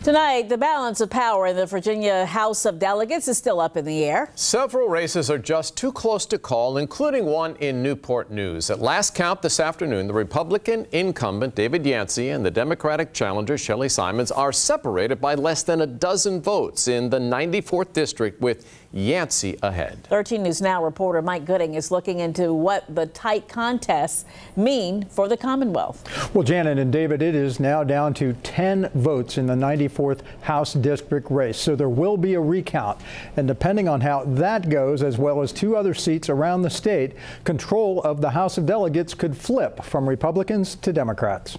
Tonight, the balance of power in the Virginia House of Delegates is still up in the air. Several races are just too close to call, including one in Newport News. At last count this afternoon, the Republican incumbent David Yancey and the Democratic challenger Shelley Simons are separated by less than a dozen votes in the 94th district, with Yancey ahead. 13 News Now reporter Mike Gooding is looking into what the tight contests mean for the Commonwealth. Well, Janet and David, it is now down to 10 votes in the 94th House District race, so there will be a recount. And depending on how that goes, as well as two other seats around the state, control of the House of Delegates could flip from Republicans to Democrats.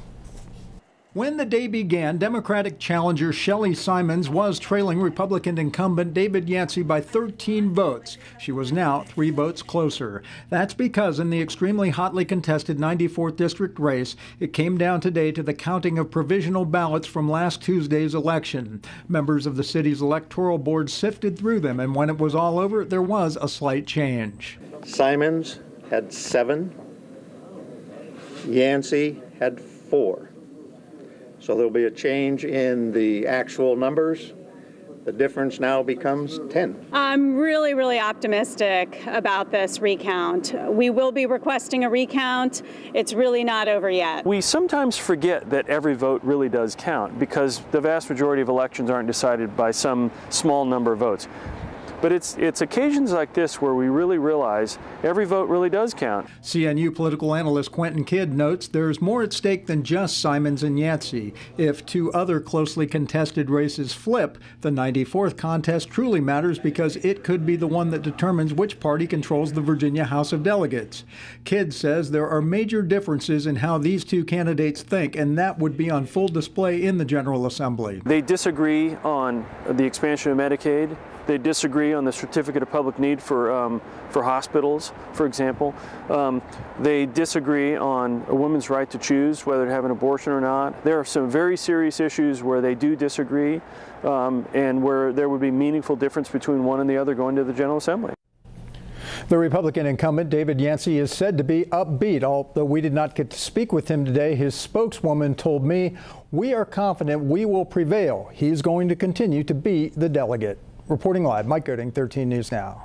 When the day began, Democratic challenger Shelley Simons was trailing Republican incumbent David Yancey by 13 votes. She was now 3 votes closer. That's because in the extremely hotly contested 94th district race, it came down today to the counting of provisional ballots from last Tuesday's election. Members of the city's electoral board sifted through them, and when it was all over, there was a slight change. Simons had 7. Yancey had 4. So there'll be a change in the actual numbers. The difference now becomes 10. I'm really optimistic about this recount. We will be requesting a recount. It's really not over yet. We sometimes forget that every vote really does count because the vast majority of elections aren't decided by some small number of votes. But it's occasions like this where we really realize every vote really does count. CNU political analyst Quentin Kidd notes there's more at stake than just Simons and Yancey. If two other closely contested races flip, the 94th contest truly matters because it could be the one that determines which party controls the Virginia House of Delegates. Kidd says there are major differences in how these two candidates think, and that would be on full display in the General Assembly. They disagree on the expansion of Medicaid. They disagree on the certificate of public need for hospitals, for example. They disagree on a woman's right to choose whether to have an abortion or not. There are some very serious issues where they do disagree and where there would be meaningful difference between one and the other going to the General Assembly. The Republican incumbent David Yancey is said to be upbeat. Although we did not get to speak with him today, his spokeswoman told me, "We are confident we will prevail. He's going to continue to be the delegate." Reporting live, Mike Gooding, 13 News Now.